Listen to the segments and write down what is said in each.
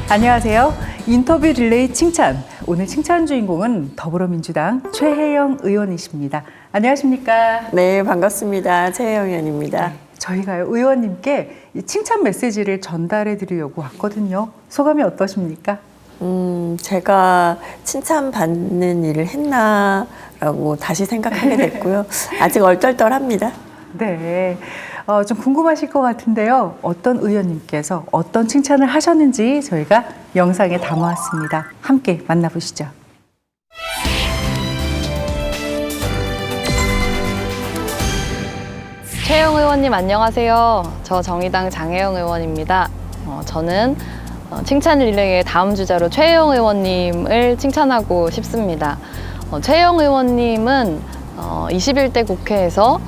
안녕하세요. 인터뷰 릴레이 칭찬. 오늘 칭찬 주인공은 더불어민주당 최혜영 의원이십니다. 안녕하십니까? 네, 반갑습니다. 최혜영 의원입니다. 저희가 의원님께 이 칭찬 메시지를 전달해 드리려고 왔거든요. 소감이 어떠십니까? 제가 칭찬받는 일을 했나라고 다시 생각하게 됐고요. 아직 얼떨떨합니다. 네. 좀 궁금하실 것 같은데요. 어떤 의원님께서 어떤 칭찬을 하셨는지 저희가 영상에 담아왔습니다. 함께 만나보시죠. 최혜영 의원님 안녕하세요. 저 정의당 장혜영 의원입니다. 저는 칭찬 릴레이의 다음 주자로 최혜영 의원님을 칭찬하고 싶습니다. 최혜영 의원님은 21대 국회에서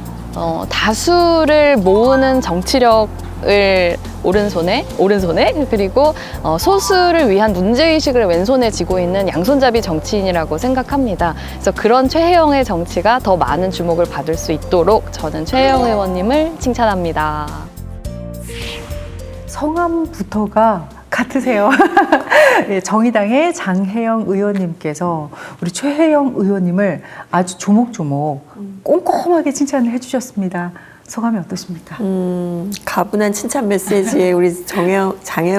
다수를 모으는 정치력을 오른손에 그리고 소수를 위한 문제의식을 왼손에 쥐고 있는 양손잡이 정치인이라고 생각합니다. 그래서 그런 최혜영의 정치가 더 많은 주목을 받을 수 있도록 저는 최혜영 의원님을 칭찬합니다. 성함부터가 같으세요. 예, 정의당의 장혜영 의원님께서 우리 최혜영 의원님을 아주 조목조목 꼼꼼하게 칭찬을 해주셨습니다. 소감이 어떠십니까? 가분한 칭찬 메시지에 우리 장혜영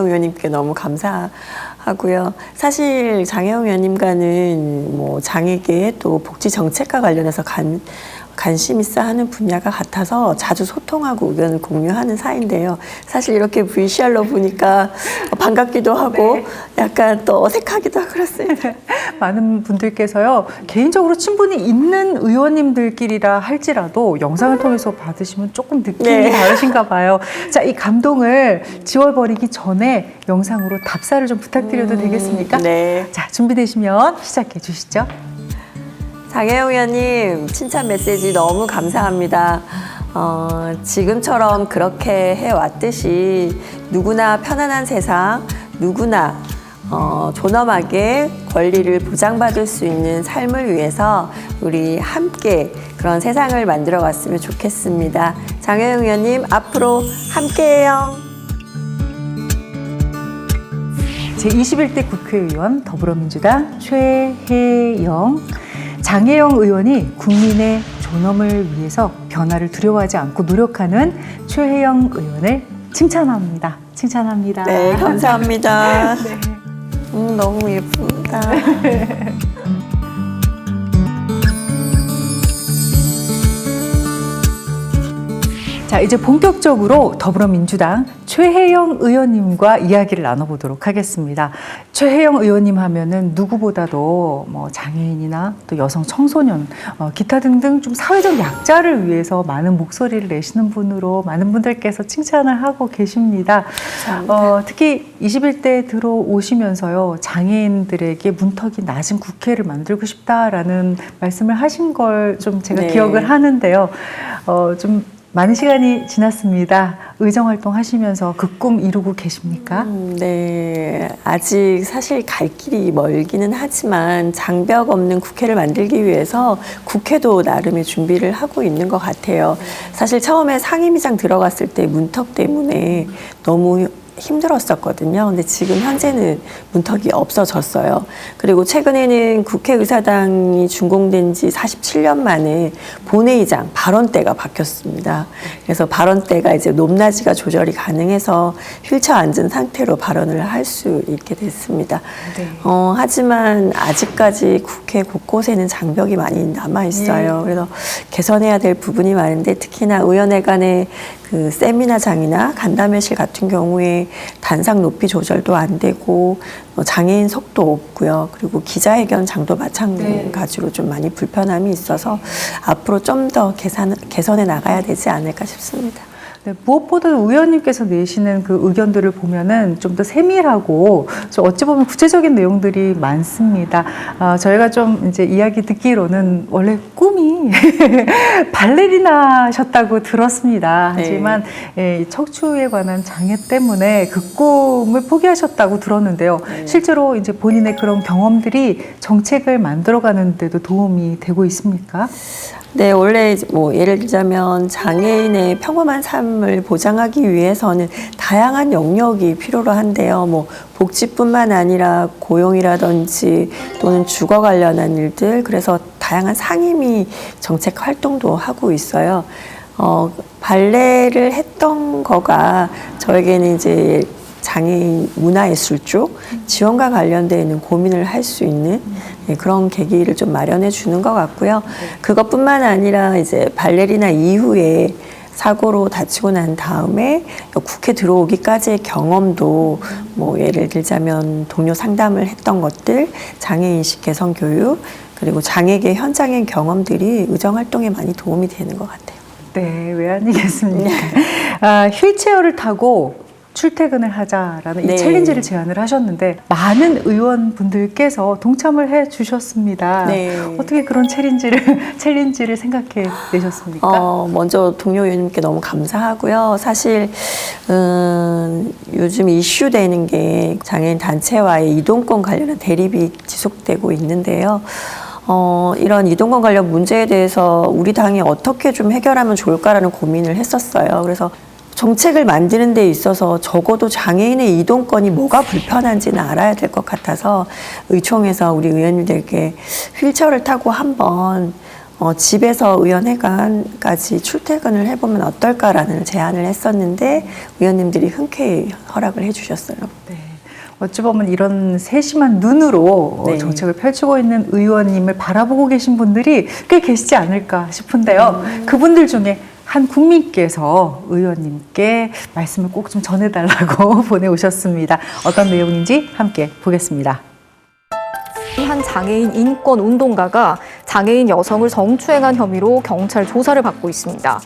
의원님께 너무 감사하고요. 사실 장혜영 의원님과는 뭐 장애계 또 복지 정책과 관련해서 관심 있어 하는 분야가 같아서 자주 소통하고 의견을 공유하는 사이인데요. 사실 이렇게 VCR로 보니까 반갑기도 하고 네. 약간 또 어색하기도 하고 그렇습니다. 많은 분들께서요, 개인적으로 친분이 있는 의원님들끼리라 할지라도 영상을 통해서 받으시면 조금 느낌이 네. 다르신가 봐요. 자, 이 감동을 지워버리기 전에 영상으로 답사를 좀 부탁드려도 되겠습니까? 네. 자, 준비되시면 시작해 주시죠. 장혜영 의원님 칭찬 메시지 너무 감사합니다. 지금처럼 그렇게 해왔듯이 누구나 편안한 세상, 누구나 존엄하게 권리를 보장받을 수 있는 삶을 위해서 우리 함께 그런 세상을 만들어 갔으면 좋겠습니다. 장혜영 의원님 앞으로 함께해요. 제21대 국회의원 더불어민주당 최혜영 장혜영 의원이 국민의 존엄을 위해서 변화를 두려워하지 않고 노력하는 최혜영 의원을 칭찬합니다. 칭찬합니다. 네, 감사합니다. 네. 너무 예쁩니다. 자, 이제 본격적으로 더불어민주당 최혜영 의원님과 이야기를 나눠보도록 하겠습니다. 최혜영 의원님 하면은 누구보다도 뭐 장애인이나 또 여성 청소년, 기타 등등 좀 사회적 약자를 위해서 많은 목소리를 내시는 분으로 많은 분들께서 칭찬을 하고 계십니다. 특히 21대에 들어오시면서요, 장애인들에게 문턱이 낮은 국회를 만들고 싶다라는 말씀을 하신 걸 좀 제가 네. 기억을 하는데요. 좀 많은 시간이 지났습니다. 의정활동 하시면서 그 꿈 이루고 계십니까? 네, 아직 사실 갈 길이 멀기는 하지만 장벽 없는 국회를 만들기 위해서 국회도 나름의 준비를 하고 있는 것 같아요. 사실 처음에 상임위장 들어갔을 때 문턱 때문에 너무 힘들었었거든요. 근데 지금 현재는 문턱이 없어졌어요. 그리고 최근에는 국회의사당이 준공된 지 47년 만에 본회의장 발언대가 바뀌었습니다. 그래서 발언대가 이제 높낮이가 조절이 가능해서 휠체어 앉은 상태로 발언을 할 수 있게 됐습니다. 네. 하지만 아직까지 국회 곳곳에는 장벽이 많이 남아 있어요. 그래서 개선해야 될 부분이 많은데 특히나 의원회 간의 그 세미나장이나 간담회실 같은 경우에 단상 높이 조절도 안 되고 장애인 석도 없고요. 그리고 기자회견장도 마찬가지로 좀 많이 불편함이 있어서 앞으로 좀 더 개선해 나가야 되지 않을까 싶습니다. 네, 무엇보다 의원님께서 내시는 그 의견들을 보면은 좀 더 세밀하고 어찌 보면 구체적인 내용들이 많습니다. 저희가 좀 이제 이야기 듣기로는 원래 꿈이 발레리나셨다고 들었습니다. 네. 하지만 예, 척추에 관한 장애 때문에 그 꿈을 포기하셨다고 들었는데요. 네. 실제로 이제 본인의 그런 경험들이 정책을 만들어가는 데도 도움이 되고 있습니까? 네, 원래 뭐 예를 들자면 장애인의 평범한 삶을 보장하기 위해서는 다양한 영역이 필요로 한데요. 뭐 복지뿐만 아니라 고용이라든지 또는 주거 관련한 일들, 그래서 다양한 상임위 정책 활동도 하고 있어요. 발레를 했던 거가 저에게는 이제 장애인 문화예술 쪽 지원과 관련되어 있는 고민을 할 수 있는 그런 계기를 좀 마련해 주는 것 같고요. 그것뿐만 아니라 이제 발레리나 이후에 사고로 다치고 난 다음에 국회 들어오기까지의 경험도 뭐 예를 들자면 동료 상담을 했던 것들, 장애인식 개선 교육, 그리고 장애계 현장의 경험들이 의정 활동에 많이 도움이 되는 것 같아요. 네, 왜 아니겠습니까? 휠체어를 타고 출퇴근을 하자라는 네. 이 챌린지를 제안을 하셨는데 많은 의원분들께서 동참을 해 주셨습니다. 네. 어떻게 그런 챌린지를 생각해 내셨습니까? 먼저 동료 의원님께 너무 감사하고요. 사실 요즘 이슈되는 게 장애인 단체와의 이동권 관련한 대립이 지속되고 있는데요. 이런 이동권 관련 문제에 대해서 우리 당이 어떻게 좀 해결하면 좋을까라는 고민을 했었어요. 그래서 정책을 만드는 데 있어서 적어도 장애인의 이동권이 뭐가 불편한지는 알아야 될 것 같아서 의총에서 우리 의원님들께 휠체어를 타고 한번 집에서 의원회관까지 출퇴근을 해보면 어떨까라는 제안을 했었는데 의원님들이 흔쾌히 허락을 해주셨어요. 네. 어찌 보면 이런 세심한 눈으로 네. 정책을 펼치고 있는 의원님을 바라보고 계신 분들이 꽤 계시지 않을까 싶은데요. 그분들 중에 한 국민께서 의원님께 말씀을 꼭 좀 전해달라고 보내오셨습니다. 어떤 내용인지 함께 보겠습니다. 한 장애인 인권 운동가가 장애인 여성을 성추행한 혐의로 경찰 조사를 받고 있습니다.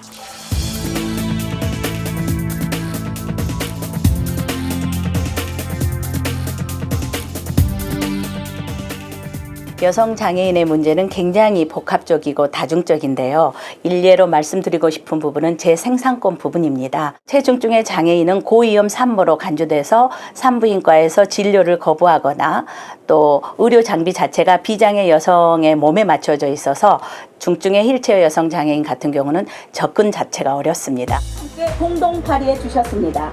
여성 장애인의 문제는 굉장히 복합적이고 다중적인데요. 일례로 말씀드리고 싶은 부분은 제 생산권 부분입니다. 체중증의 장애인은 고위험 산모로 간주돼서 산부인과에서 진료를 거부하거나 또 의료 장비 자체가 비장애 여성의 몸에 맞춰져 있어서 중증의 휠체어 여성 장애인 같은 경우는 접근 자체가 어렵습니다. 함께 공동 발의해 주셨습니다.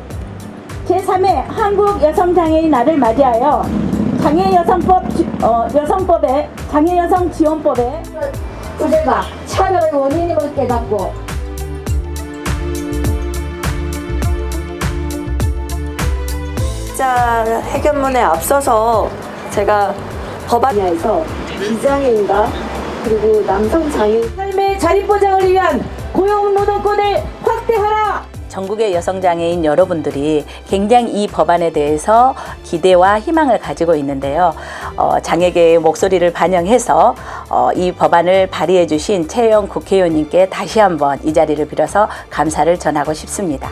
제3회 한국 여성장애인 날을 맞이하여 여성법에 장애여성 지원법에 의제가 차별의 원인임을 깨닫고 자, 해결문에 앞서서 제가 법안에서 비장애인과 그리고 남성 장애인 삶의 자립 보장을 위한 고용 노동권을 확대하라. 전국의 여성장애인 여러분들이 굉장히 이 법안에 대해서 기대와 희망을 가지고 있는데요. 장애계의 목소리를 반영해서 이 법안을 발의해 주신 최혜영 국회의원님께 다시 한번 이 자리를 빌어서 감사를 전하고 싶습니다.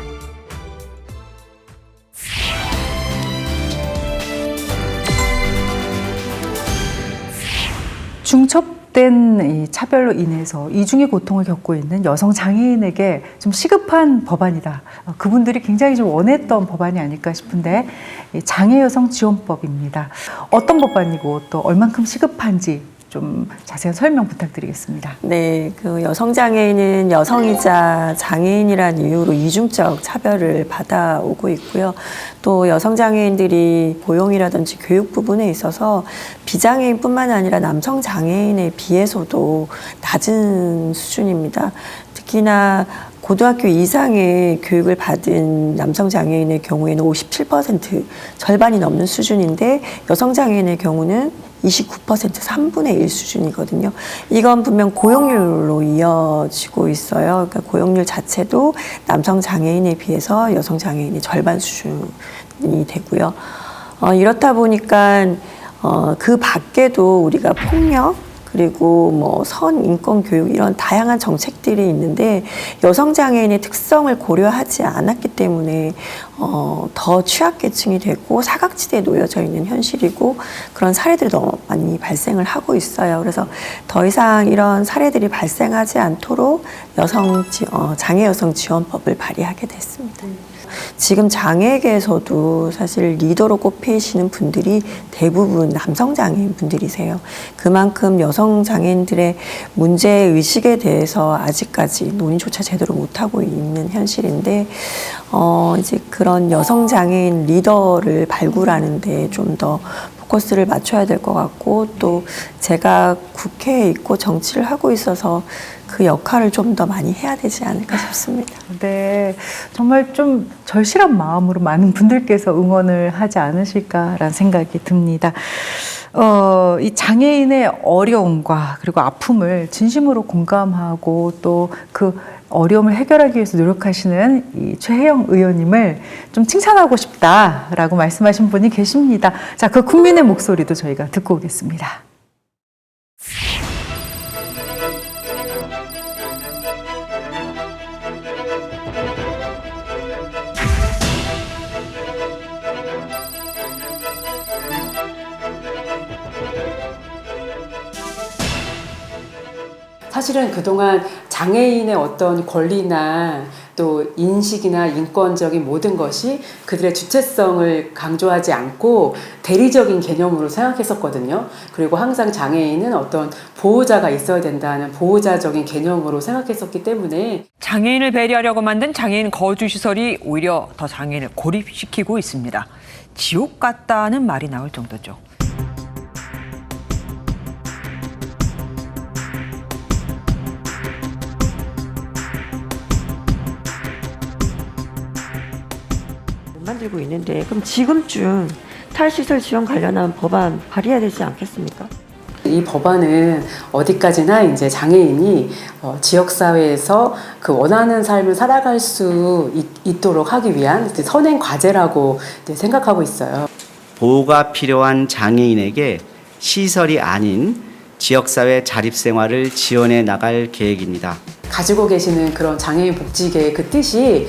중첩된 이 차별로 인해서 이중의 고통을 겪고 있는 여성 장애인에게 좀 시급한 법안이다. 그분들이 굉장히 좀 원했던 법안이 아닐까 싶은데 이 장애여성 지원법입니다. 어떤 법안이고 또 얼만큼 시급한지 좀 자세한 설명 부탁드리겠습니다. 네, 그 여성장애인은 여성이자 장애인이란 이유로 이중적 차별을 받아오고 있고요. 또 여성장애인들이 고용이라든지 교육 부분에 있어서 비장애인뿐만 아니라 남성장애인에 비해서도 낮은 수준입니다. 특히나 고등학교 이상의 교육을 받은 남성장애인의 경우에는 57%, 절반이 넘는 수준인데 여성장애인의 경우는 29%, 3분의 1 수준이거든요. 이건 분명 고용률로 이어지고 있어요. 그러니까 고용률 자체도 남성 장애인에 비해서 여성 장애인이 절반 수준이 되고요. 이렇다 보니까 그 밖에도 우리가 폭력 그리고 뭐 선인권 교육 이런 다양한 정책들이 있는데 여성 장애인의 특성을 고려하지 않았기 때문에 더 취약계층이 되고 사각지대에 놓여져 있는 현실이고 그런 사례들이 너무 많이 발생을 하고 있어요. 그래서 더 이상 이런 사례들이 발생하지 않도록 장애 여성 지원법을 발의하게 됐습니다. 지금 장애계에서도 사실 리더로 꼽히시는 분들이 대부분 남성 장애인 분들이세요. 그만큼 여성 장애인들의 문제 의식에 대해서 아직까지 논의조차 제대로 못하고 있는 현실인데, 이제 그런 여성 장애인 리더를 발굴하는데 좀 더 포커스를 맞춰야 될 것 같고, 또 제가 국회에 있고 정치를 하고 있어서 그 역할을 좀 더 많이 해야 되지 않을까 싶습니다. 네, 정말 좀 절실한 마음으로 많은 분들께서 응원을 하지 않으실까라는 생각이 듭니다. 이 장애인의 어려움과 그리고 아픔을 진심으로 공감하고 또 그 어려움을 해결하기 위해서 노력하시는 이 최혜영 의원님을 좀 칭찬하고 싶다라고 말씀하신 분이 계십니다. 자, 그 국민의 목소리도 저희가 듣고 오겠습니다. 사실은 그동안 장애인의 어떤 권리나 또 인식이나 인권적인 모든 것이 그들의 주체성을 강조하지 않고 대리적인 개념으로 생각했었거든요. 그리고 항상 장애인은 어떤 보호자가 있어야 된다는 보호자적인 개념으로 생각했었기 때문에 장애인을 배려하려고 만든 장애인 거주시설이 오히려 더 장애인을 고립시키고 있습니다. 지옥 같다는 말이 나올 정도죠. 만들고 있는데 그럼 지금쯤 탈시설 지원 관련한 법안 발의해야 되지 않겠습니까? 이 법안은 어디까지나 이제 장애인이 지역사회에서 그 원하는 삶을 살아갈 수 있도록 하기 위한 선행 과제라고 생각하고 있어요. 보호가 필요한 장애인에게 시설이 아닌 지역사회 자립생활을 지원해 나갈 계획입니다. 가지고 계시는 그런 장애인 복지계의 그 뜻이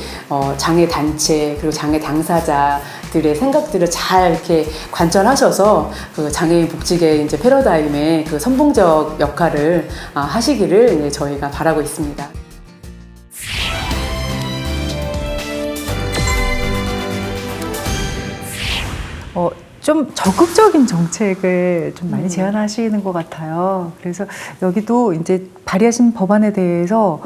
장애 단체 그리고 장애 당사자들의 생각들을 잘 이렇게 관철하셔서 그 장애인 복지계 이제 패러다임의 그 선봉적 역할을 하시기를 저희가 바라고 있습니다. 좀 적극적인 정책을 좀 많이 제안하시는 것 같아요. 그래서 여기도 이제 발의하신 법안에 대해서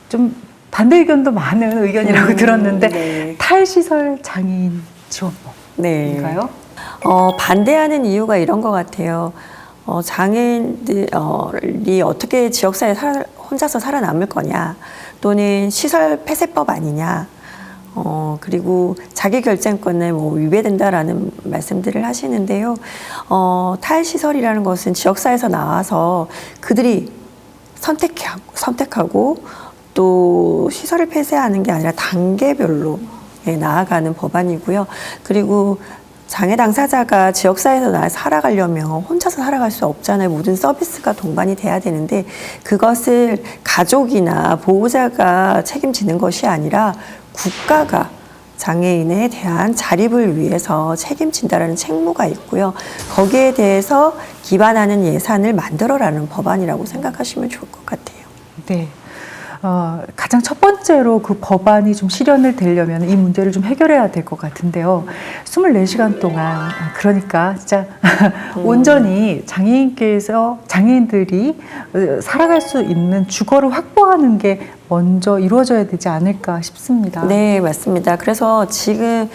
좀 반대 의견도 많은 의견이라고 들었는데 네. 탈시설 장애인 지원법인가요? 반대하는 이유가 이런 것 같아요. 장애인들이 어떻게 지역사회에 혼자서 살아남을 거냐, 또는 시설 폐쇄법 아니냐, 그리고 자기결정권에 위배된다라는 말씀들을 하시는데요. 탈시설이라는 것은 지역사회에서 나와서 그들이 선택하고 또 시설을 폐쇄하는 게 아니라 단계별로 나아가는 법안이고요. 그리고 장애 당사자가 지역사회에서 살아가려면 혼자서 살아갈 수 없잖아요. 모든 서비스가 동반이 돼야 되는데 그것을 가족이나 보호자가 책임지는 것이 아니라 국가가 장애인에 대한 자립을 위해서 책임진다라는 책무가 있고요. 거기에 대해서 기반하는 예산을 만들어라는 법안이라고 생각하시면 좋을 것 같아요. 네. 가장 첫 번째로 그 법안이 좀 실현을 되려면 이 문제를 좀 해결해야 될 것 같은데요. 24시간 동안, 그러니까 진짜 온전히 장애인들이 살아갈 수 있는 주거를 확보하는 게 먼저 이루어져야 되지 않을까 싶습니다. 네, 맞습니다. 그래서 지금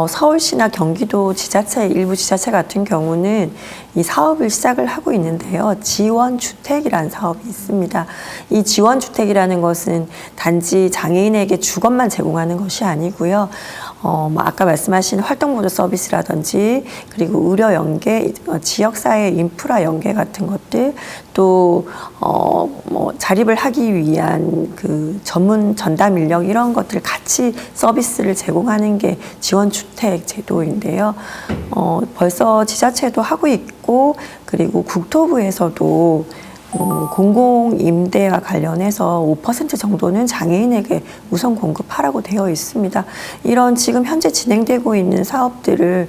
서울시나 경기도 지자체, 일부 지자체 같은 경우는 이 사업을 시작을 하고 있는데요. 지원주택이라는 사업이 있습니다. 이 지원주택이라는 것은 단지 장애인에게 주거만 제공하는 것이 아니고요. 아까 말씀하신 활동보조 서비스라든지, 그리고 의료 연계, 지역사회 인프라 연계 같은 것들, 또 자립을 하기 위한 그 전문 전담 인력 이런 것들 같이 서비스를 제공하는 게 지원주택 제도인데요. 벌써 지자체도 하고 있고, 그리고 국토부에서도 공공임대와 관련해서 5% 정도는 장애인에게 우선 공급하라고 되어 있습니다. 이런 지금 현재 진행되고 있는 사업들을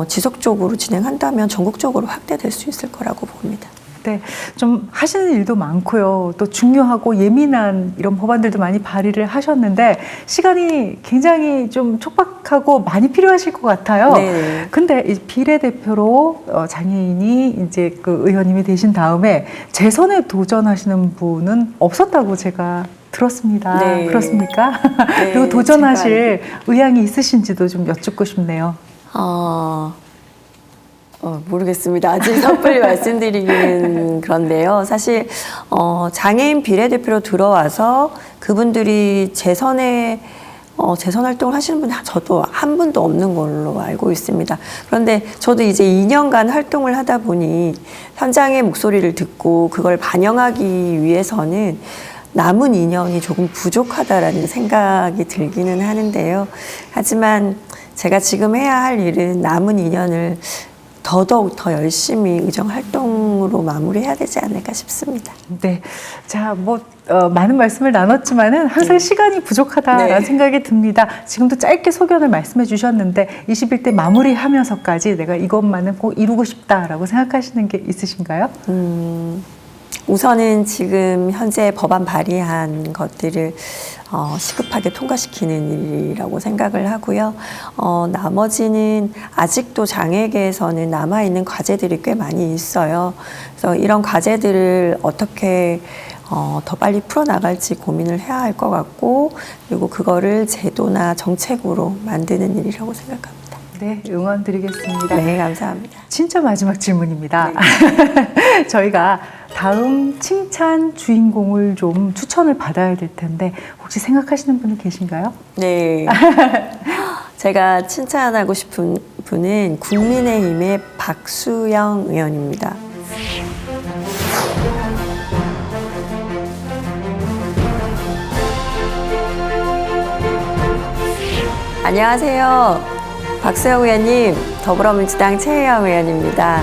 지속적으로 진행한다면 전국적으로 확대될 수 있을 거라고 봅니다. 네, 좀 하시는 일도 많고요. 또 중요하고 예민한 이런 법안들도 많이 발의를 하셨는데 시간이 굉장히 좀 촉박하고 많이 필요하실 것 같아요. 네. 근데 이 비례대표로 장애인이 이제 그 의원님이 되신 다음에 재선에 도전하시는 분은 없었다고 제가 들었습니다. 네. 그렇습니까? 네, 그리고 도전하실 의향이 있으신지도 좀 여쭙고 싶네요. 모르겠습니다. 아직 섣불리 말씀드리기는 그런데요. 사실 장애인 비례대표로 들어와서 그분들이 재선 활동을 하시는 분이 저도 한 분도 없는 걸로 알고 있습니다. 그런데 저도 이제 2년간 활동을 하다 보니 현장의 목소리를 듣고 그걸 반영하기 위해서는 남은 인연이 조금 부족하다라는 생각이 들기는 하는데요. 하지만 제가 지금 해야 할 일은 남은 인연을 더더욱 더 열심히 의정 활동으로 마무리해야 되지 않을까 싶습니다. 네. 자, 많은 말씀을 나눴지만은 항상 시간이 부족하다라는 생각이 듭니다. 지금도 짧게 소견을 말씀해 주셨는데 21대 마무리하면서까지 내가 이것만은 꼭 이루고 싶다라고 생각하시는 게 있으신가요? 우선은 지금 현재 법안 발의한 것들을 시급하게 통과시키는 일이라고 생각을 하고요. 나머지는 아직도 장애계에서는 남아있는 과제들이 꽤 많이 있어요. 그래서 이런 과제들을 어떻게 더 빨리 풀어나갈지 고민을 해야 할 것 같고, 그리고 그거를 제도나 정책으로 만드는 일이라고 생각합니다. 네, 응원 드리겠습니다. 네, 감사합니다. 진짜 마지막 질문입니다. 저희가 다음 칭찬 주인공을 좀 추천을 받아야 될 텐데 혹시 생각하시는 분이 계신가요? 네. 제가 칭찬하고 싶은 분은 국민의힘의 박수영 의원입니다. 안녕하세요. 박수영 의원님, 더불어민주당 최혜영 의원입니다.